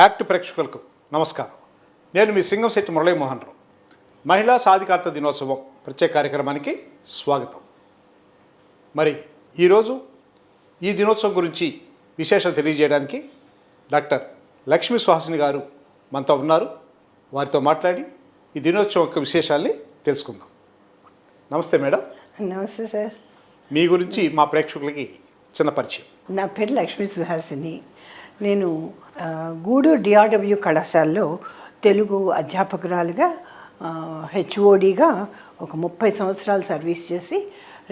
Act ప్రేక్షకులకు నమస్కారం. నేను మీ సింగంశెట్టి మురళీమోహన్ రావు. మహిళా సాధికారత దినోత్సవం ప్రత్యేక కార్యక్రమానికి స్వాగతం. మరి ఈరోజు ఈ దినోత్సవం గురించి విశేషాలు తెలియజేయడానికి డాక్టర్ లక్ష్మీ సుహాసిని గారు మనతో ఉన్నారు. వారితో మాట్లాడి ఈ దినోత్సవం యొక్క విశేషాల్ని తెలుసుకుందాం. నమస్తే మేడం. నమస్తే సార్. మీ గురించి మా ప్రేక్షకులకి చిన్న పరిచయం. నా పేరు లక్ష్మీ సుహాసిని. నేను గూడూరు డిఆర్డబ్ల్యూ కళాశాలలో తెలుగు అధ్యాపకురాలుగా హెచ్ఓడిగా ఒక 30 సంవత్సరాలు సర్వీస్ చేసి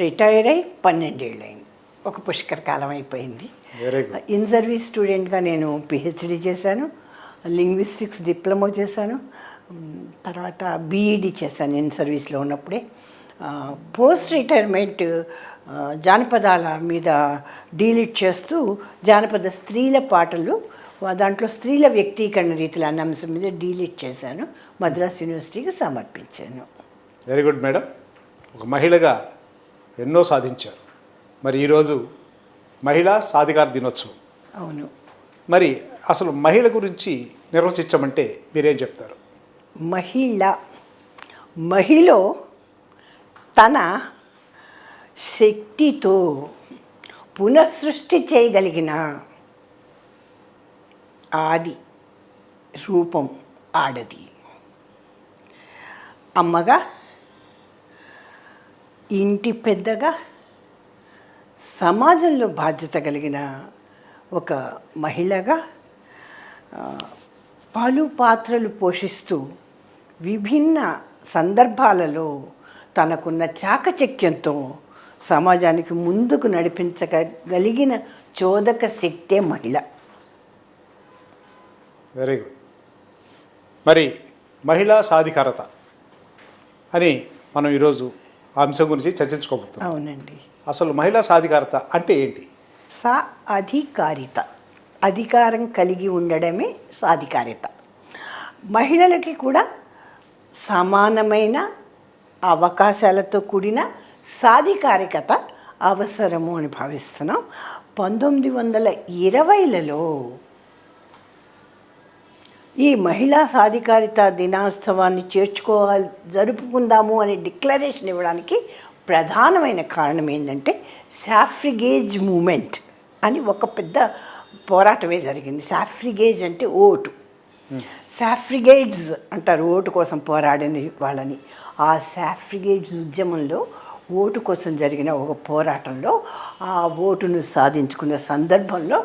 రిటైర్ అయి 12 ఏళ్ళు అయింది. ఒక పుష్కర కాలం అయిపోయింది. ఇన్ సర్వీస్ స్టూడెంట్గా నేను పిహెచ్డి చేశాను, లింగ్విస్టిక్స్ డిప్లొమా చేశాను, తర్వాత బీఈడి చేశాను ఇన్ సర్వీస్లో ఉన్నప్పుడే. పోస్ట్ రిటైర్మెంట్ జానపదాల మీద డీలిట్ చేస్తూ జానపద స్త్రీల పాటలు, దాంట్లో స్త్రీల వ్యక్తీకరణ రీతులు అన్న అంశం మీద డీలిట్ చేశాను. మద్రాస్ యూనివర్సిటీకి సమర్పించాను. Very good madam. ఒక మహిళగా ఎన్నో సాధించారు. మరి ఈరోజు మహిళా సాధికార దినోత్సవం. అవును. మరి అసలు మహిళ గురించి నిర్వచించమంటే మీరేం చెప్తారు? మహిళ తన శక్తితో పునఃసృష్టి చేయగలిగిన ఆది రూపం ఆడది. అమ్మగా, ఇంటి పెద్దగా, సమాజంలో బాధ్యత కలిగిన ఒక మహిళగా పలు పాత్రలు పోషిస్తూ విభిన్న సందర్భాలలో తనకున్న చాకచక్యంతో సమాజానికి ముందుకు నడిపించగలిగిన చోదక శక్తే మహిళ. Very good. మరి మహిళా సాధికారత అని మనం ఈరోజు ఆ అంశం గురించి చర్చించుకోబోతున్నాం. అవునండి. అసలు మహిళా సాధికారత అంటే ఏంటి? అధికారిత, అధికారం కలిగి ఉండడమే సాధికారిత. మహిళలకి కూడా సమానమైన అవకాశాలతో కూడిన సాధికారికత అవసరము అని భావిస్తున్నాం. 1920లలో ఈ మహిళా సాధికారిత దినోత్సవాన్ని జరుపుకుందాము అనే డిక్లరేషన్ ఇవ్వడానికి ప్రధానమైన కారణం ఏంటంటే సాఫ్రిగేజ్ మూమెంట్ అని ఒక పెద్ద పోరాటమే జరిగింది. సాఫ్రిగేజ్ అంటే ఓటు. సాఫ్రిగేట్స్ అంటారు ఓటు కోసం పోరాడిన వాళ్ళని. ఆ సాఫ్రిగేట్స్ ఉద్యమంలో ఓటు కోసం జరిగిన ఒక పోరాటంలో ఆ ఓటును సాధించుకున్న సందర్భంలో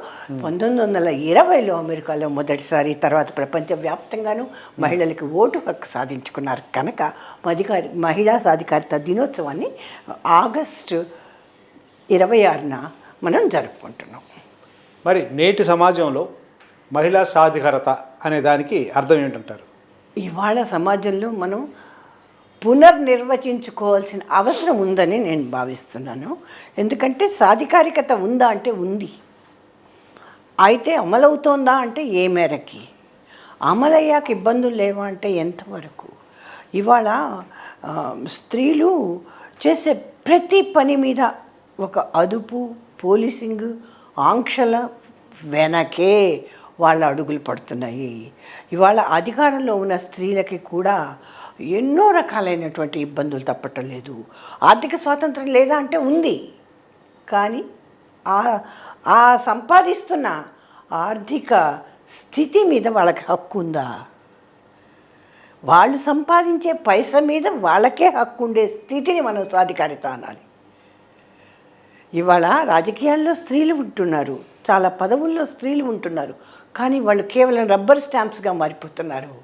1920లో అమెరికాలో మొదటిసారి, తర్వాత ప్రపంచవ్యాప్తంగానూ మహిళలకి ఓటు హక్కు సాధించుకున్నారు. కనుక మహిళా సాధికారిత దినోత్సవాన్ని ఆగస్టు 26న మనం జరుపుకుంటున్నాం. మరి నేటి సమాజంలో మహిళా సాధికారత అనే దానికి అర్థం ఏంటంటారు? ఇవాళ సమాజంలో మనం పునర్నిర్వచించుకోవాల్సిన అవసరం ఉందని నేను భావిస్తున్నాను. ఎందుకంటే సాధికారికత ఉందా అంటే ఉంది, అయితే అమలవుతోందా అంటే ఏ మేరకి, అమలయ్యాక ఇబ్బందులు లేవా అంటే ఎంతవరకు. ఇవాళ స్త్రీలు చేసే ప్రతి పని మీద ఒక అదుపు, పోలీసింగ్, ఆంక్షల వెనకే వాళ్ళ అడుగులు పడుతున్నాయి. ఇవాళ అధికారంలో ఉన్న స్త్రీలకి కూడా ఎన్నో రకాలైనటువంటి ఇబ్బందులు తప్పటం లేదు. ఆర్థిక స్వాతంత్రం లేదా అంటే ఉంది, కానీ ఆ సంపాదిస్తున్న ఆర్థిక స్థితి మీద వాళ్ళకి హక్కు ఉందా? వాళ్ళు సంపాదించే పైసా మీద వాళ్ళకే హక్కు ఉండే స్థితిని మనం సాధికారిత అనాలి. ఇవాళ రాజకీయాల్లో స్త్రీలు ఉంటున్నారు, చాలా పదవుల్లో స్త్రీలు ఉంటున్నారు, కానీ వాళ్ళు కేవలం రబ్బర్ స్టాంప్స్గా మారిపోతున్నారు.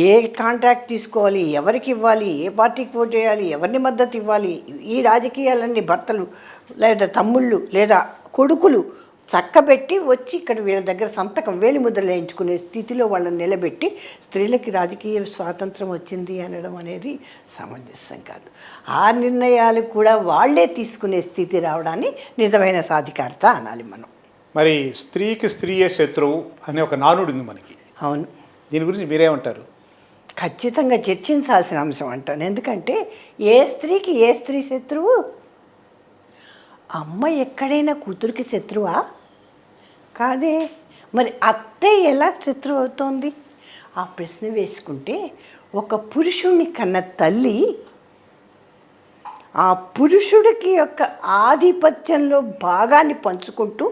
ఏ కాంట్రాక్ట్ తీసుకోవాలి, ఎవరికి ఇవ్వాలి, ఏ పార్టీకి ఓటు చేయాలి, ఎవరిని మద్దతు ఇవ్వాలి, ఈ రాజకీయాలన్నీ భర్తలు లేదా తమ్ముళ్ళు లేదా కొడుకులు చక్కబెట్టి వచ్చి ఇక్కడ వీళ్ళ దగ్గర సంతకం వేలి ముద్రలు వేయించుకునే స్థితిలో వాళ్ళని నిలబెట్టి స్త్రీలకి రాజకీయ స్వాతంత్రం వచ్చింది అనడం అనేది సమంజసం కాదు. ఆ నిర్ణయాలు కూడా వాళ్లే తీసుకునే స్థితి రావడాన్ని నిజమైన సాధికారత అనాలి మనం. మరి స్త్రీకి స్త్రీయే శత్రువు అనే ఒక నానుడు ఉంది మనకి. అవును. దీని గురించి మీరేమంటారు? ఖచ్చితంగా చర్చించాల్సిన అంశం అంటాను. ఎందుకంటే ఏ స్త్రీకి ఏ స్త్రీ శత్రువు? అమ్మ ఎక్కడైనా కూతురికి శత్రువా? కాదే. మరి అత్తే ఎలా శత్రువు అవుతోంది? ఆ ప్రశ్న వేసుకుంటే ఒక పురుషుణ్ణి కన్న తల్లి ఆ పురుషుడికి యొక్క ఆధిపత్యంలో భాగాన్ని పంచుకుంటూ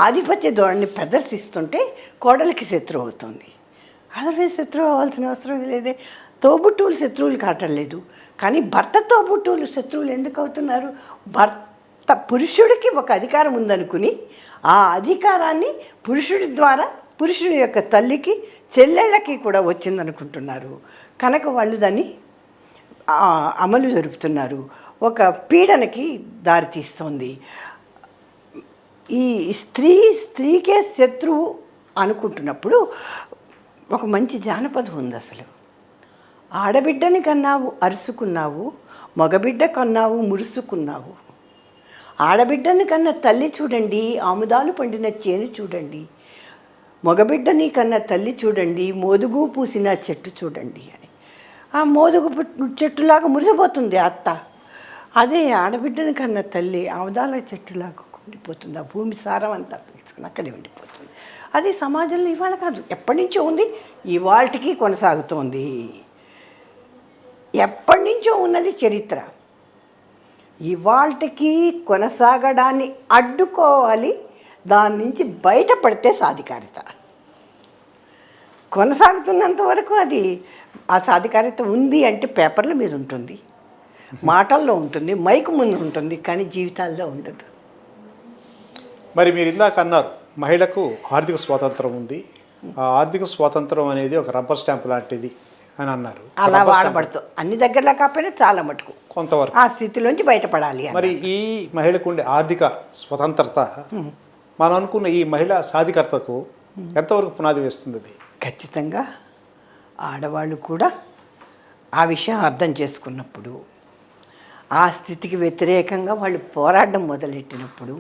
ఆధిపత్య ధోరణిని ప్రదర్శిస్తుంటే కోడలికి శత్రువు అవుతుంది. అదర్వైజ్ శత్రువు అవ్వాల్సిన అవసరం లేదే. తోబుట్టువులు శత్రువులు కావటం లేదు, కానీ భర్త తోబుట్టువులు శత్రువులు ఎందుకు అవుతున్నారు? భర్త పురుషుడికి ఒక అధికారం ఉందనుకుని ఆ అధికారాన్ని పురుషుడి ద్వారా పురుషుడి యొక్క తల్లికి చెల్లెళ్ళకి కూడా వచ్చిందనుకుంటున్నారు. కనుక వాళ్ళు దాన్ని అమలు జరుపుతున్నారు. ఒక పీడనకి దారితీస్తుంది. ఈ స్త్రీకే శత్రువు అనుకుంటున్నప్పుడు ఒక మంచి జానపదం ఉంది. అసలు ఆడబిడ్డని కన్నావు అరుసుకున్నావు, మగబిడ్డ కన్నావు మురుసుకున్నావు. ఆడబిడ్డని కన్నా తల్లి చూడండి, ఆముదాలు పండిన చేను చూడండి. మగబిడ్డని కన్నా తల్లి చూడండి, మోదుగు పూసిన చెట్టు చూడండి అని. ఆ మోదుగు చెట్టులాగా మురిసిపోతుంది అత్త. అదే ఆడబిడ్డని కన్నా తల్లి ఆముదాల చెట్టులాగా ఉండిపోతుంది. ఆ భూమి సారం అంతా పీల్చుకుని అక్కడే ఉండిపోతుంది. అది సమాజంలో ఇవాళ కాదు, ఎప్పటి నుంచో ఉంది, ఇవాళకి కొనసాగుతోంది. ఎప్పటి నుంచో ఉన్నది చరిత్ర. ఇవాళకి కొనసాగడాన్ని అడ్డుకోవాలి. దాని నుంచి బయటపడితే సాధికారిత. కొనసాగుతున్నంత వరకు అది ఆ సాధికారిత ఉంది అంటే పేపర్ల మీద ఉంటుంది, మాటల్లో ఉంటుంది, మైకు ముందు ఉంటుంది, కానీ జీవితాల్లో ఉండదు. మరి మీరు ఇందాక అన్నారు మహిళకు ఆర్థిక స్వాతంత్రం ఉంది, ఆ ఆర్థిక స్వాతంత్రం అనేది ఒక రబ్బర్ స్టాంప్ లాంటిది అని అన్నారు. అలా వాడబడుతూ అన్ని దగ్గరలా కాకపోయినా చాలా మటుకు కొంతవరకు ఆ స్థితిలోంచి బయటపడాలి. మరి ఈ మహిళకు ఉండే ఆర్థిక స్వతంత్రత మనం అనుకున్న ఈ మహిళా సాధికారతకు ఎంతవరకు పునాది వేస్తుంది? అది ఖచ్చితంగా ఆడవాళ్ళు కూడా ఆ విషయం అర్థం చేసుకున్నప్పుడు, ఆ స్థితికి వ్యతిరేకంగా వాళ్ళు పోరాడడం మొదలెట్టినప్పుడు,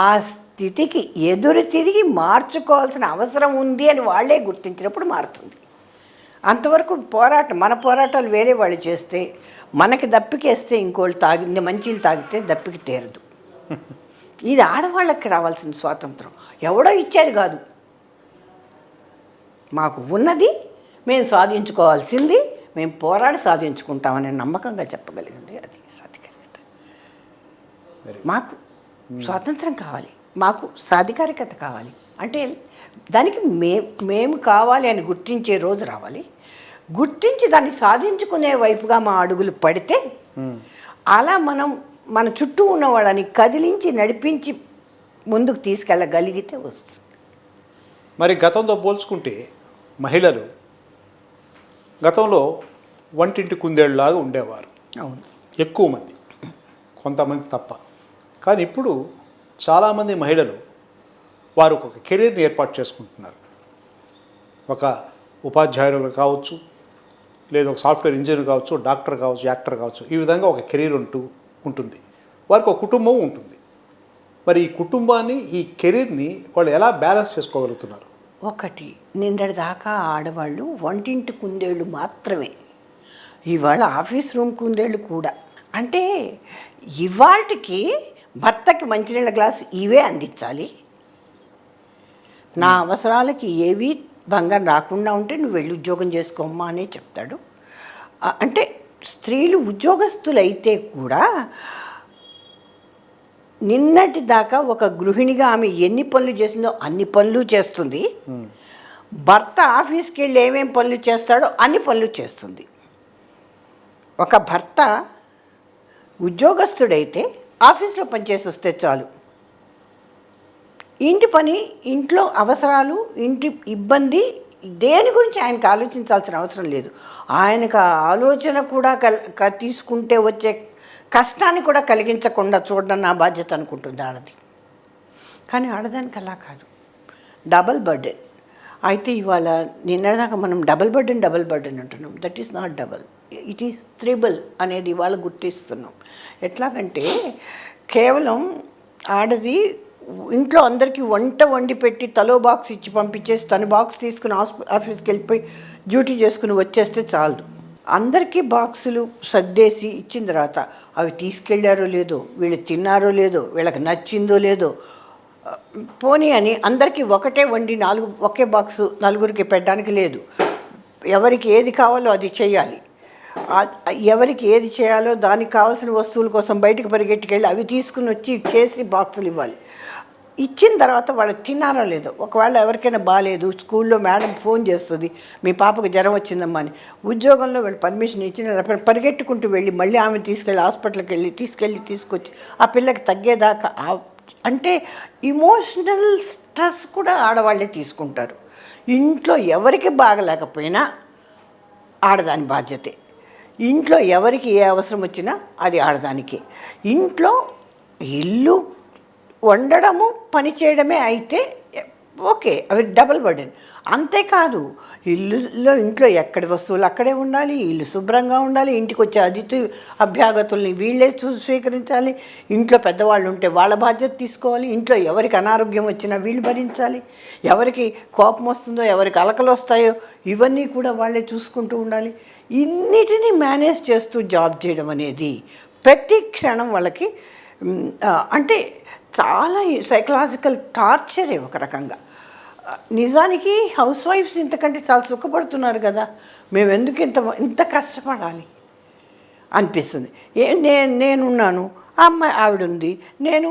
ఆ స్థితికి ఎదురు తిరిగి మార్చుకోవాల్సిన అవసరం ఉంది అని వాళ్ళే గుర్తించినప్పుడు మారుతుంది. అంతవరకు మన పోరాటాలు వేరే వాళ్ళు చేస్తే, మనకి దప్పికేస్తే ఇంకోళ్ళు తాగి మంచిలు తాగితే దప్పికి తీరదు. ఇది ఆడవాళ్ళకి రావాల్సిన స్వాతంత్రం ఎవడో ఇచ్చేది కాదు. మాకు ఉన్నది మేము సాధించుకోవాల్సింది, మేము పోరాడి సాధించుకుంటామనే నమ్మకంగా చెప్పగలిగింది అది సాధికారికత. మాకు స్వాతంత్రం కావాలి, మాకు సాధికారికత కావాలి అంటే దానికి మేము కావాలి అని గుర్తించే రోజు రావాలి. గుర్తించి దాన్ని సాధించుకునే వైపుగా మా అడుగులు పడితే అలా మన చుట్టూ ఉన్న వాళ్ళని కదిలించి నడిపించి ముందుకు తీసుకెళ్ళగలిగితే వస్తుంది. మరి గతంతో పోల్చుకుంటే మహిళలు గతంలో వంటింటి కుందేళ్ళలాగా ఉండేవారు. అవును, ఎక్కువ మంది, కొంతమంది తప్ప. కానీ ఇప్పుడు చాలామంది మహిళలు వారు ఒక కెరీర్ని ఏర్పాటు చేసుకుంటున్నారు. ఒక ఉపాధ్యాయులు కావచ్చు, లేదా ఒక సాఫ్ట్వేర్ ఇంజనీర్ కావచ్చు, డాక్టర్ కావచ్చు, యాక్టర్ కావచ్చు. ఈ విధంగా ఒక కెరీర్ ఉంటుంది. వారికి ఒక కుటుంబం ఉంటుంది. మరి ఈ కుటుంబాన్ని, ఈ కెరీర్ని వాళ్ళు ఎలా బ్యాలెన్స్ చేసుకోగలుగుతున్నారు? ఒకటి, నిన్నటి దాకా ఆడవాళ్ళు వంటింటి కుందేళ్ళు మాత్రమే, ఇవాళ ఆఫీస్ రూమ్ కుందేళ్ళు కూడా. అంటే ఇవాళకి భర్తకి మంచినీళ్ళ గ్లాసు ఇవే అందించాలి, నా అవసరాలకి ఏవి భంగం రాకుండా ఉంటే నువ్వు వెళ్ళి ఉద్యోగం చేసుకోమ్మా అనే చెప్తాడు. అంటే స్త్రీలు ఉద్యోగస్తులైతే కూడా నిన్నటి దాకా ఒక గృహిణిగా ఆమె ఎన్ని పనులు చేసిందో అన్ని పనులు చేస్తుంది. భర్త ఆఫీస్కి వెళ్ళి ఏమేమి పనులు చేస్తాడో అన్ని పనులు చేస్తుంది. ఒక భర్త ఉద్యోగస్తుడైతే ఆఫీస్లో పనిచేసి వస్తే చాలు, ఇంటి పని, ఇంట్లో అవసరాలు, ఇంటి ఇబ్బంది దేని గురించి ఆయనకు ఆలోచించాల్సిన అవసరం లేదు. ఆయనకు ఆలోచన కూడా తీసుకుంటే వచ్చే కష్టాన్ని కూడా కలిగించకుండా చూడడం నా బాధ్యత అనుకుంటుంది ఆడది. కానీ ఆడదానికి అలా కాదు, డబల్ బర్డెన్. అయితే ఇవాళ నిన్నదాకా మనం డబల్ బర్డెన్ అంటున్నాం. That is not double, it is triple అనేది ఇవాళ గుర్తిస్తున్నాం. ఎట్లాగంటే కేవలం ఆడది ఇంట్లో అందరికీ వంట వండి పెట్టి తలో బాక్స్ ఇచ్చి పంపించేసి తను బాక్స్ తీసుకుని ఆఫీస్కి వెళ్ళిపోయి డ్యూటీ చేసుకుని వచ్చేస్తే చాలదు. అందరికీ బాక్సులు సర్దేసి ఇచ్చిన తర్వాత అవి తీసుకెళ్ళారో లేదో, వీళ్ళు తిన్నారో లేదో, వీళ్ళకి నచ్చిందో లేదో, పోనీ అని అందరికీ ఒకటే వండి ఒకే బాక్సు నలుగురికి పెట్టడానికి లేదు. ఎవరికి ఏది కావాలో అది చేయాలి. ఎవరికి ఏది చేయాలో దానికి కావాల్సిన వస్తువుల కోసం బయటకు పరిగెట్టుకెళ్ళి అవి తీసుకుని వచ్చి చేసి బాక్సులు ఇవ్వాలి. ఇచ్చిన తర్వాత వాళ్ళు తిన్నారో లేదో, ఒకవేళ ఎవరికైనా బాగాలేదు, స్కూల్లో మేడం ఫోన్ చేస్తుంది, మీ పాపకు జ్వరం వచ్చిందమ్మా అని, ఉద్యోగంలో వాళ్ళు పర్మిషన్ ఇచ్చిన పరిగెట్టుకుంటూ వెళ్ళి మళ్ళీ ఆమె తీసుకెళ్ళి హాస్పిటల్కి వెళ్ళి తీసుకొచ్చి ఆ పిల్లకి తగ్గేదాకా, అంటే ఇమోషనల్ స్ట్రెస్ కూడా ఆడవాళ్ళే తీసుకుంటారు. ఇంట్లో ఎవరికి బాగలేకపోయినా ఆడదాని బాధ్యతే. ఇంట్లో ఎవరికి ఏ అవసరం వచ్చినా అది ఆడదానికే. ఇంట్లో ఇల్లు వండడము పని చేయడమే అయితే ఓకే, అవి డబుల్ బర్డెన్. అంతేకాదు ఇంట్లో ఎక్కడి వస్తువులు అక్కడే ఉండాలి, ఇల్లు శుభ్రంగా ఉండాలి, ఇంటికి వచ్చే అతిథి అభ్యాగతుల్ని వీళ్ళే స్వీకరించాలి, ఇంట్లో పెద్దవాళ్ళు ఉంటే వాళ్ళ బాధ్యత తీసుకోవాలి, ఇంట్లో ఎవరికి అనారోగ్యం వచ్చినా వీళ్ళు భరించాలి, ఎవరికి కోపం వస్తుందో ఎవరికి అలకలు వస్తాయో ఇవన్నీ కూడా వాళ్ళే చూసుకుంటూ ఉండాలి. ఇన్నిటినీ మేనేజ్ చేస్తూ జాబ్ చేయడం అనేది ప్రతి క్షణం వాళ్ళకి అంటే చాలా సైకలాజికల్ టార్చరే ఒక రకంగా. నిజానికి హౌస్ వైఫ్స్ ఇంతకంటే చాలా సుఖపడుతున్నారు కదా, మేము ఎందుకు ఇంత కష్టపడాలి అనిపిస్తుంది. నేనున్నాను, అమ్మాయి ఆవిడ ఉంది, నేను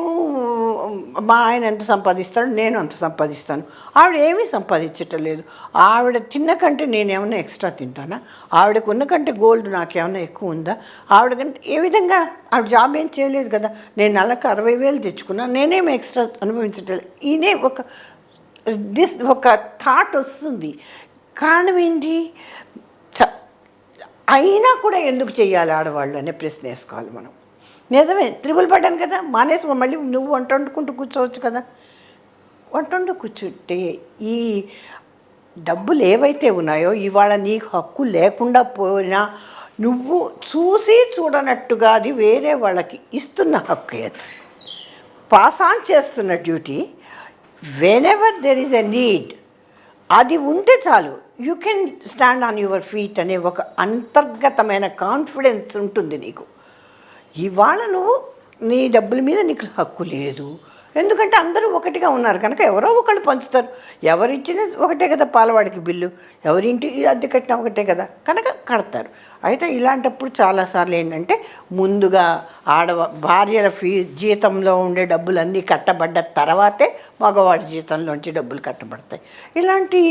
మా ఆయన ఎంత సంపాదిస్తాడు, నేను అంత సంపాదిస్తాను, ఆవిడ ఏమీ సంపాదించటం లేదు. ఆవిడ తిన్న కంటే నేనేమన్నా ఎక్స్ట్రా తింటానా, ఆవిడకు ఉన్న కంటే గోల్డ్ నాకేమన్నా ఎక్కువ ఉందా, ఆవిడ కంటే ఏ విధంగా ఆవిడ జాబ్ ఏం చేయలేదు కదా, నేను నెలకు 60,000 తెచ్చుకున్నా, నేనేమి ఎక్స్ట్రా అనుభవించటం లేదు. ఈయనే ఒక థాట్ వస్తుంది. కారణం ఏంటి? అయినా కూడా ఎందుకు చేయాలి ఆడవాళ్ళు అనే ప్రశ్న వేసుకోవాలి మనం. నిజమే, త్రిబుల్ బర్డెన్ కదా, మానేసి మళ్ళీ నువ్వు వంట వండుకుంటూ కూర్చోవచ్చు కదా. వంట వండు కూర్చుంటే ఈ డబ్బులు ఏవైతే ఉన్నాయో ఇవాళ నీకు హక్కు లేకుండా పోయినా నువ్వు చూసి చూడనట్టుగా అది వేరే వాళ్ళకి ఇస్తున్న హక్కు, అది పాస్ ఆన్ చేస్తున్న duty. Whenever there is a need, అది ఉంటే చాలు, you can stand on your feet అనే ఒక అంతర్గతమైన కాన్ఫిడెన్స్ ఉంటుంది నీకు. ఇవాళ నువ్వు నీ డబ్బుల మీద నీకు హక్కు లేదు, ఎందుకంటే అందరూ ఒకటిగా ఉన్నారు కనుక ఎవరో ఒకళ్ళు పంచుతారు. ఎవరిచ్చిన ఒకటే కదా పాలవాడికి బిల్లు, ఎవరింటి అద్దె కట్టినా ఒకటే కదా కనుక కడతారు. అయితే ఇలాంటప్పుడు చాలాసార్లు ఏంటంటే ముందుగా భార్యల జీతంలో ఉండే డబ్బులన్నీ కట్టబడ్డ తర్వాతే మగవాడి జీతంలోంచి డబ్బులు కట్టబడతాయి. ఇలాంటి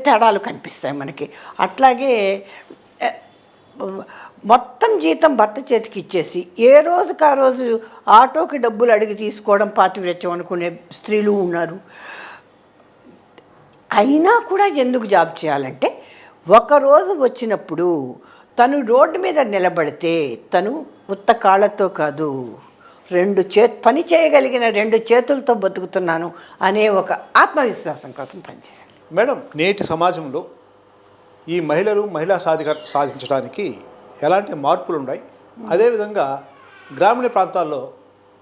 తేడాలు కనిపిస్తాయి మనకి. అట్లాగే మొత్తం జీతం భర్త చేతికి ఇచ్చేసి ఏ రోజుకి ఆ రోజు ఆటోకి డబ్బులు అడిగి తీసుకోవడం పాతివ్రత్యం అనుకునే స్త్రీలు ఉన్నారు. అయినా కూడా ఎందుకు జాబ్ చేయాలంటే, ఒకరోజు వచ్చినప్పుడు తను రోడ్డు మీద నిలబడితే తను ఉత్త కాళ్ళతో కాదు, పని చేయగలిగిన 2 చేతులతో బతుకుతున్నాను అనే ఒక ఆత్మవిశ్వాసం కోసం పనిచేయాలి. మేడం, నేటి సమాజంలో ఈ మహిళా సాధికారత సాధించడానికి ఎలాంటి మార్పులు ఉన్నాయి, అదేవిధంగా గ్రామీణ ప్రాంతాల్లో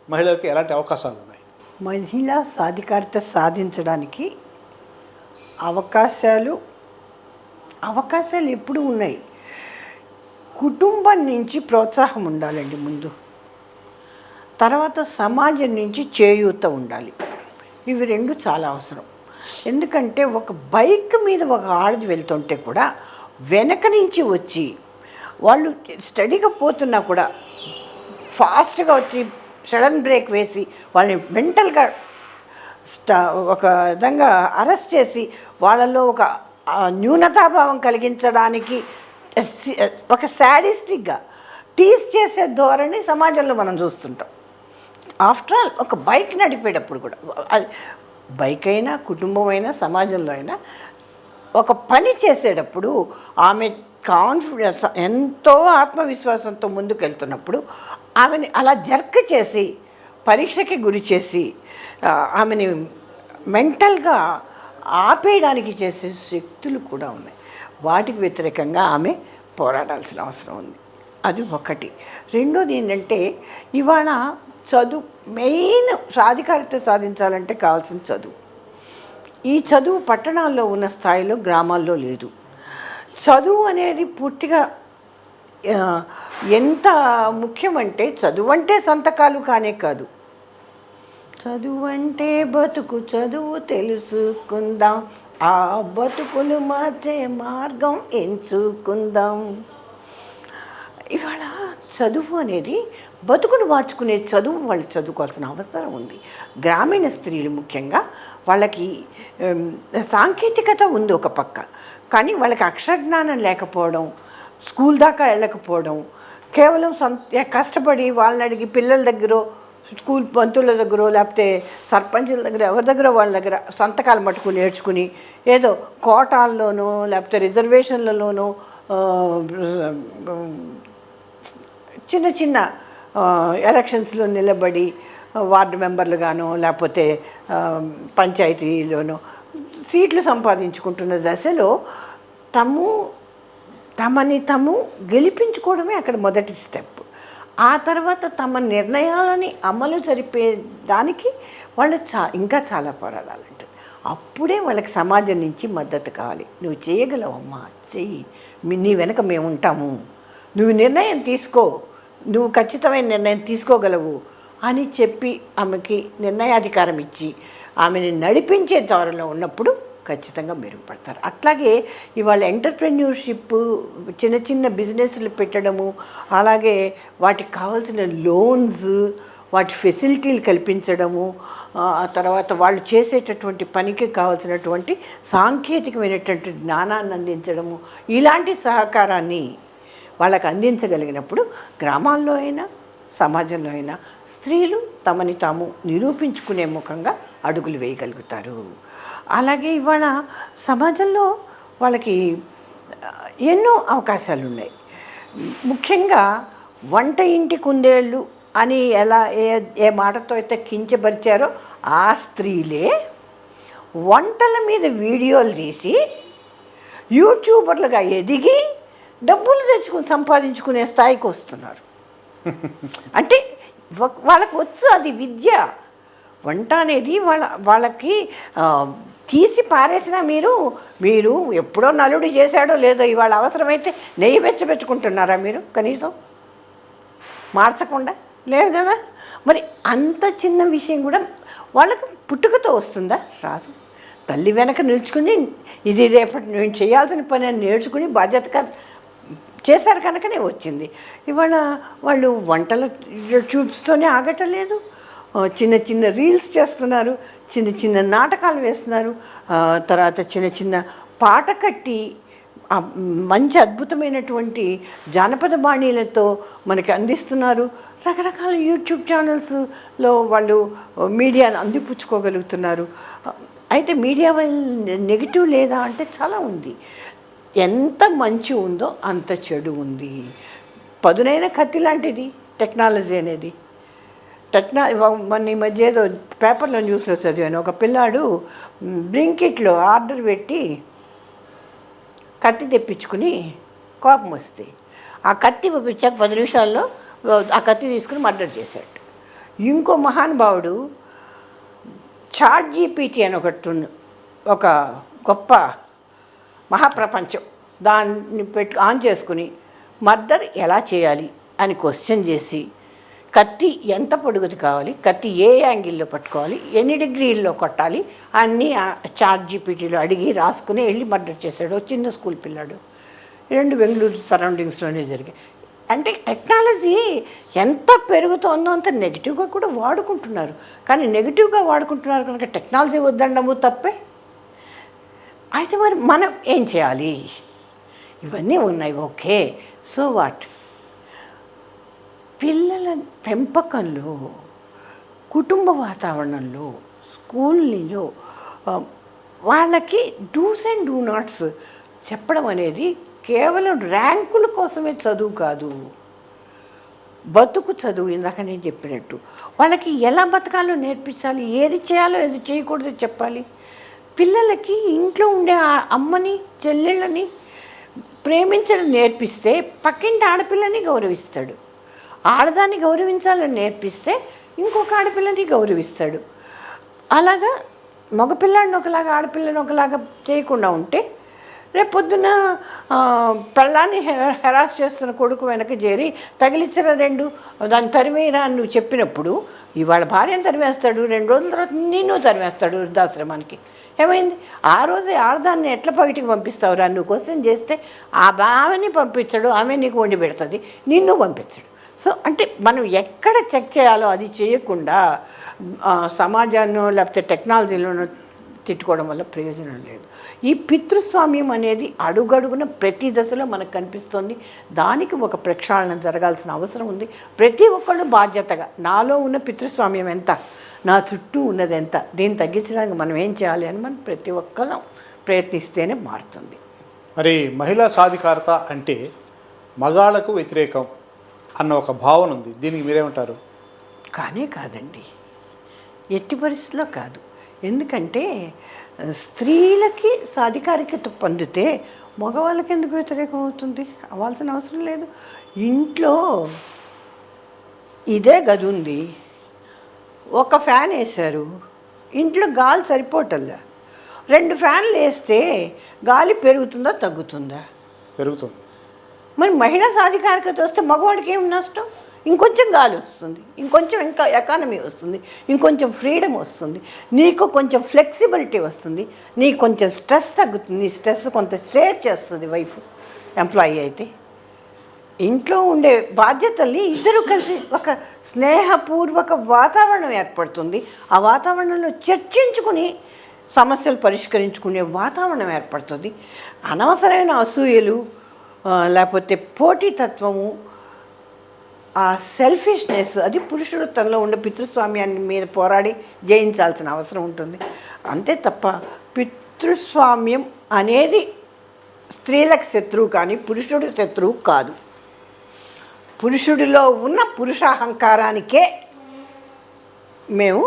మహిళలకు ఎలాంటి అవకాశాలు ఉన్నాయి? మహిళా సాధికారత సాధించడానికి అవకాశాలు ఎప్పుడూ ఉన్నాయి. కుటుంబం నుంచి ప్రోత్సాహం ఉండాలండి ముందు, తర్వాత సమాజం నుంచి చేయూత ఉండాలి. ఇవి 2 చాలా అవసరం. ఎందుకంటే ఒక బైక్ మీద ఒక ఆడది వెళ్తుంటే కూడా వెనక నుంచి వచ్చి వాళ్ళు స్టడీగా పోతున్నా కూడా ఫాస్ట్గా వచ్చి సడన్ బ్రేక్ వేసి వాళ్ళని మెంటల్గా ఒక విధంగా అరెస్ట్ చేసి వాళ్ళలో ఒక న్యూనతాభావం కలిగించడానికి ఒక శాడిస్టిక్గా టీజ్ చేసే ధోరణి సమాజంలో మనం చూస్తుంటాం. ఆఫ్టర్ ఆల్ ఒక బైక్ నడిపేటప్పుడు కూడా, బైక్ అయినా కుటుంబం అయినా సమాజంలో అయినా ఒక పని చేసేటప్పుడు ఆమె కాన్ఫిడెన్స్ ఎంతో ఆత్మవిశ్వాసంతో ముందుకు వెళ్తున్నప్పుడు ఆమెని అలా జర్క్ చేసి పరీక్షకి గురి చేసి ఆమెని మెంటల్గా ఆపేయడానికి చేసే శక్తులు కూడా ఉన్నాయి. వాటికి వ్యతిరేకంగా ఆమె పోరాడాల్సిన అవసరం ఉంది. అది ఒకటి. రెండోది ఏంటంటే, ఇవాళ చదువు మెయిన్ సాధికారత సాధించాలంటే కావాల్సిన చదువు. ఈ చదువు పట్టణాల్లో ఉన్న స్థాయిలో గ్రామాల్లో లేదు. చదువు అనేది పూర్తిగా ఎంత ముఖ్యమంటే, చదువు అంటే సంతకాలు కానే కాదు, చదువు అంటే బతుకు, చదువు తెలుసుకుందాం, ఆ బతుకులు మార్చే మార్గం ఎంచుకుందాం. ఇవాళ చదువు అనేది బతుకును మార్చుకునే చదువు వాళ్ళు చదువుకోవాల్సిన అవసరం ఉంది. గ్రామీణ స్త్రీలు ముఖ్యంగా వాళ్ళకి సాంకేతికత ఉంది ఒక పక్క, కానీ వాళ్ళకి అక్షరజ్ఞానం లేకపోవడం, స్కూల్ దాకా వెళ్ళకపోవడం, కేవలం కష్టపడి వాళ్ళని అడిగి పిల్లల దగ్గర, స్కూల్ పంతుల దగ్గర, లేకపోతే సర్పంచుల దగ్గర, ఎవరి దగ్గర వాళ్ళ దగ్గర సంతకాలు మట్టుకు నేర్చుకుని ఏదో కోటాల్లోనో లేకపోతే రిజర్వేషన్లలోనో చిన్న చిన్న ఎలక్షన్స్లో నిలబడి వార్డు మెంబర్లుగానో లేకపోతే పంచాయతీలోనో సీట్లు సంపాదించుకుంటున్న దశలో తమని తాము గెలిపించుకోవడమే అక్కడ మొదటి స్టెప్. ఆ తర్వాత తమ నిర్ణయాలని అమలు జరిపే దానికి వాళ్ళు ఇంకా చాలా పోరాడాలంట. అప్పుడే వాళ్ళకి సమాజం నుంచి మద్దతు కావాలి. నువ్వు చేయగలవమ్మా, చెయ్యి, నీ వెనక మేము ఉంటాము, నువ్వు నిర్ణయం తీసుకో, నువ్వు ఖచ్చితమైన నిర్ణయం తీసుకోగలవు అని చెప్పి ఆమెకి నిర్ణయాధికారం ఇచ్చి ఆమెని నడిపించే దారిలో ఉన్నప్పుడు ఖచ్చితంగా మెరుగుపడతారు. అట్లాగే ఇవాళ ఎంటర్ప్రెన్యూర్షిప్, చిన్న చిన్న బిజినెస్లు పెట్టడము, అలాగే వాటికి కావాల్సిన లోన్స్, వాటి ఫెసిలిటీలు కల్పించడము, ఆ తర్వాత వాళ్ళు చేసేటటువంటి పనికి కావాల్సినటువంటి సాంకేతికమైనటువంటి జ్ఞానాన్ని అందించడము, ఇలాంటి సహకారాన్ని వాళ్ళకు అందించగలిగినప్పుడు గ్రామాల్లో అయినా సమాజంలో అయినా స్త్రీలు తమని తాము నిరూపించుకునే ముఖంగా అడుగులు వేయగలుగుతారు. అలాగే ఇవాళ సమాజంలో వాళ్ళకి ఎన్నో అవకాశాలు ఉన్నాయి. ముఖ్యంగా వంట ఇంటి కుందేళ్ళు అని ఎలా ఏ మాటతో అయితే కించపరిచారో ఆ స్త్రీలే వంటల మీద వీడియోలు తీసి యూట్యూబర్లుగా ఎదిగి డబ్బులు తెచ్చుకుని సంపాదించుకునే స్థాయికి వస్తున్నారు. అంటే వాళ్ళకు వచ్చు, అది విద్య. వంట అనేది వాళ్ళకి తీసి పారేసినా మీరు ఎప్పుడో నలుడు చేశాడో లేదో ఇవాళ అవసరమైతే నెయ్యి పెట్టుకుంటున్నారా మీరు? కనీసం మార్చకుండా లేరు కదా. మరి అంత చిన్న విషయం కూడా వాళ్ళకు పుట్టుకతో వస్తుందా? రాదు. తల్లి వెనక నిల్చుకుని ఇది రేపటి నేను చేయాల్సిన పని అని నేర్చుకుని బాధ్యతగా చేశారు కనుకనే వచ్చింది. ఇవాళ వాళ్ళు వంటల ట్యూబ్స్తోనే ఆగటలేదు, చిన్న చిన్న రీల్స్ చేస్తున్నారు, చిన్న చిన్న నాటకాలు వేస్తున్నారు, తర్వాత చిన్న చిన్న పాట కట్టి మంచి అద్భుతమైనటువంటి జానపద బాణీలతో మనకి అందిస్తున్నారు. రకరకాల యూట్యూబ్ ఛానల్స్లో వాళ్ళు మీడియాను అందిపుచ్చుకోగలుగుతున్నారు. అయితే మీడియా వల్ల నెగిటివ్ లేదా అంటే చాలా ఉంది. ఎంత మంచి ఉందో అంత చెడు ఉంది. పదునైన కత్తి లాంటిది టెక్నాలజీ అనేది. మన ఈ మధ్య ఏదో పేపర్లో న్యూస్లో చదివాను, ఒక పిల్లాడు బ్లింకిట్లో ఆర్డర్ పెట్టి కత్తి తెప్పించుకుని కోపం వస్తే ఆ కత్తి పంపించాక 10 నిమిషాల్లో ఆ కత్తి తీసుకుని మర్డర్ చేశాడు. ఇంకో మహానుభావుడు ChatGPT అని ఒక గొప్ప మహాప్రపంచం, దాన్ని ఆన్ చేసుకుని మర్డర్ ఎలా చేయాలి అని క్వశ్చన్ చేసి, కత్తి ఎంత పొడుగుది కావాలి, కత్తి ఏ యాంగిల్లో పట్టుకోవాలి, ఎన్ని డిగ్రీల్లో కొట్టాలి అన్నీ ChatGPTలో అడిగి రాసుకుని వెళ్ళి మర్డర్ చేశాడు. చిన్న స్కూల్ పిల్లాడు. 2 బెంగళూరు సరౌండింగ్స్లోనే జరిగాయి. అంటే టెక్నాలజీ ఎంత పెరుగుతోందో అంత నెగిటివ్గా కూడా వాడుకుంటున్నారు. కానీ నెగిటివ్గా వాడుకుంటున్నారు కనుక టెక్నాలజీ వద్దనడము తప్పే. అయితే మరి మనం ఏం చేయాలి? ఇవన్నీ ఉన్నాయి, ఓకే. So what? పిల్లల పెంపకంలో, కుటుంబ వాతావరణంలో, స్కూల్లో వాళ్ళకి డూస్ అండ్ డూ నాట్స్ చెప్పడం అనేది కేవలం ర్యాంకుల కోసమే చదువు కాదు, బతుకు చదువు. ఇందాక నేను చెప్పినట్టు వాళ్ళకి ఎలా బతకాలో నేర్పించాలి, ఏది చేయాలో ఏది చేయకూడదో చెప్పాలి. పిల్లలకి ఇంట్లో ఉండే అమ్మని చెల్లెళ్ళని ప్రేమించడం నేర్పిస్తే పక్కింటి ఆడపిల్లని గౌరవిస్తాడు. ఆడదాన్ని గౌరవించాలని నేర్పిస్తే ఇంకొక ఆడపిల్లని గౌరవిస్తాడు. అలాగా మగపిల్లాడిని ఒకలాగా ఆడపిల్లని ఒకలాగా చేయకుండా ఉంటే రేపొద్దున పెళ్ళాన్ని హెరాస్ చేస్తున్న కొడుకు వెనక చేరి తగిలించిన 2 దాన్ని తరిమేరా అని నువ్వు చెప్పినప్పుడు ఇవాళ భార్యను తరిమేస్తాడు, 2 రోజుల తర్వాత నిన్ను తరిమేస్తాడు వృద్ధాశ్రమానికి. ఏమైంది? ఆ రోజే ఆడదాన్ని ఎట్లా బయటికి పంపిస్తావురా నువ్వు క్వశ్చన్ చేస్తే ఆ ఆమెని పంపించడు, ఆమె నీకు వండి పెడుతుంది, నిన్ను పంపించడు. సో అంటే మనం ఎక్కడ చెక్ చేయాలో అది చేయకుండా సమాజాన్నో లేకపోతే టెక్నాలజీలోనో తిట్టుకోవడం వల్ల ప్రయోజనం లేదు. ఈ పితృస్వామ్యం అనేది అడుగడుగున ప్రతి దశలో మనకు కనిపిస్తుంది. దానికి ఒక ప్రక్షాళన జరగాల్సిన అవసరం ఉంది. ప్రతి ఒక్కళ్ళు బాధ్యతగా నాలో ఉన్న పితృస్వామ్యం ఎంత, నా చుట్టూ ఉన్నది ఎంత, దీన్ని తగ్గించడానికి మనం ఏం చేయాలి అని మనం ప్రతి ఒక్కళ్ళం ప్రయత్నిస్తేనే మారుతుంది. మరి మహిళా సాధికారత అంటే మగాళ్లకు వ్యతిరేకం అన్న ఒక భావన ఉంది. దీనికి మీరేమంటారు? కానే కాదండి, ఎట్టి పరిస్థితిలో కాదు. ఎందుకంటే స్త్రీలకి సాధికారికత పొందితే మగవాళ్ళకి ఎందుకు వ్యతిరేకం అవుతుంది? అవ్వాల్సిన అవసరం లేదు. ఇంట్లో ఇదే గది ఉంది, ఒక ఫ్యాన్ వేశారు, ఇంట్లో గాలి సరిపోవటంలా. 2 ఫ్యాన్లు వేస్తే గాలి పెరుగుతుందా తగ్గుతుందా? పెరుగుతుంది. మరి మహిళా సాధికారికత వస్తే మగవాడికి ఏం నష్టం? ఇంకొంచెం గాలి వస్తుంది, ఇంకొంచెం ఇంకా ఎకానమీ వస్తుంది, ఇంకొంచెం ఫ్రీడమ్ వస్తుంది, నీకు కొంచెం ఫ్లెక్సిబిలిటీ వస్తుంది, నీకు కొంచెం స్ట్రెస్ తగ్గుతుంది, నీ స్ట్రెస్ కొంత షేర్ చేస్తుంది వైఫ్ ఎంప్లాయీ అయితే. ఇంట్లో ఉండే బాధ్యతల్ని ఇద్దరు కలిసి ఒక స్నేహపూర్వక వాతావరణం ఏర్పడుతుంది. ఆ వాతావరణంలో చర్చించుకుని సమస్యలు పరిష్కరించుకునే వాతావరణం ఏర్పడుతుంది. అనవసరమైన అసూయలు లేకపోతే పోటీతత్వము, ఆ సెల్ఫిష్నెస్ అది పురుషుడు తనలో ఉండే పితృస్వామ్యాన్ని మీద పోరాడి జయించాల్సిన అవసరం ఉంటుంది. అంతే తప్ప పితృస్వామ్యం అనేది స్త్రీలకు శత్రువు కానీ పురుషుడి శత్రువు కాదు. పురుషుడిలో ఉన్న పురుషాహంకారానికే మేము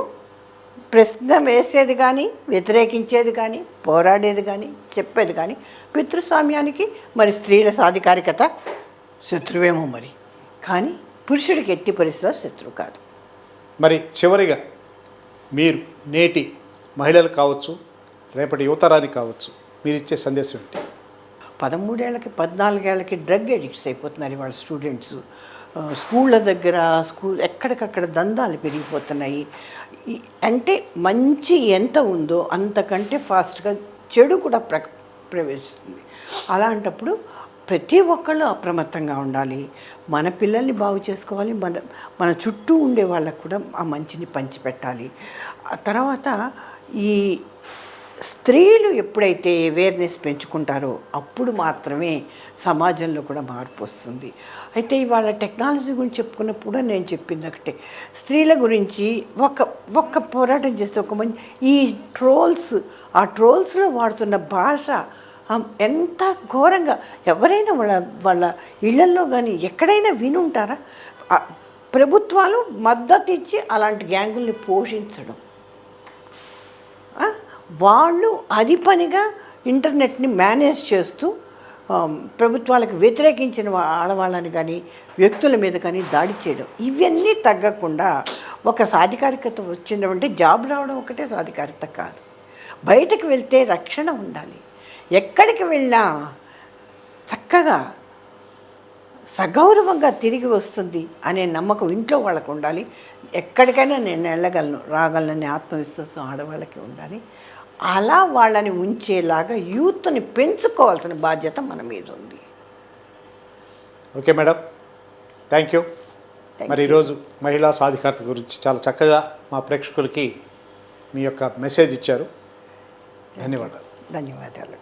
ప్రశ్న వేసేది కానీ వ్యతిరేకించేది కానీ పోరాడేది కానీ చెప్పేది కానీ, పితృస్వామ్యానికి మరి స్త్రీల సాధికారికత శత్రువేమో మరి, కానీ పురుషుడికి ఎట్టి పరిస్థితిలో శత్రువు కాదు. మరి చివరిగా మీరు నేటి మహిళలు కావచ్చు, రేపటి యువతరానికి కావచ్చు, మీరు ఇచ్చే సందేశం ఏంటి? 13 ఏళ్ళకి 14 ఏళ్ళకి డ్రగ్ అడిక్ట్స్ అయిపోతున్నారు ఇవాళ స్టూడెంట్స్. స్కూళ్ళ దగ్గర ఎక్కడికక్కడ దందాలు పెరిగిపోతున్నాయి. అంటే మంచి ఎంత ఉందో అంతకంటే ఫాస్ట్గా చెడు కూడా ప్రవేశిస్తుంది. అలాంటప్పుడు ప్రతి ఒక్కళ్ళు అప్రమత్తంగా ఉండాలి. మన పిల్లల్ని బాగు చేసుకోవాలి, మన చుట్టూ ఉండే వాళ్ళకు కూడా ఆ మంచిని పంచిపెట్టాలి. ఆ తర్వాత ఈ స్త్రీలు ఎప్పుడైతే అవేర్నెస్ పెంచుకుంటారో అప్పుడు మాత్రమే సమాజంలో కూడా మార్పు వస్తుంది. అయితే ఇవాళ టెక్నాలజీ గురించి చెప్పుకున్నప్పుడు నేను చెప్పింది ఒకటే, స్త్రీల గురించి ఒక్క పోరాటం చేస్తే ఒక మంచి ఈ ఆ ట్రోల్స్లో వాడుతున్న భాష ఎంత ఘోరంగా, ఎవరైనా వాళ్ళ ఇళ్లల్లో కానీ ఎక్కడైనా వినుంటారా? ప్రభుత్వాలు మద్దతు ఇచ్చి అలాంటి గ్యాంగుల్ని పోషించడం, వాళ్ళు అది పనిగా ఇంటర్నెట్ని మేనేజ్ చేస్తూ ప్రభుత్వాలకు వ్యతిరేకించిన ఆడవాళ్ళని కానీ వ్యక్తుల మీద కానీ దాడి చేయడం, ఇవన్నీ తగ్గకుండా ఒక సాధికారికత వచ్చిందంటే జాబ్ రావడం ఒకటే సాధికారికత కాదు. బయటకు వెళ్తే రక్షణ ఉండాలి, ఎక్కడికి వెళ్ళినా చక్కగా సగౌరవంగా తిరిగి వస్తుంది అనే నమ్మకం ఇంట్లో వాళ్ళకు ఉండాలి. ఎక్కడికైనా నేను వెళ్ళగలను రాగలననే ఆత్మవిశ్వాసం ఆడవాళ్ళకి ఉండాలి. అలా వాళ్ళని ఉంచేలాగా యూత్ని పెంచుకోవాల్సిన బాధ్యత మన మీద ఉంది. Okay madam, thank you. మరి ఈరోజు మహిళా సాధికారత గురించి చాలా చక్కగా మా ప్రేక్షకులకి మీ యొక్క మెసేజ్ ఇచ్చారు. ధన్యవాదాలు. ధన్యవాదాలు.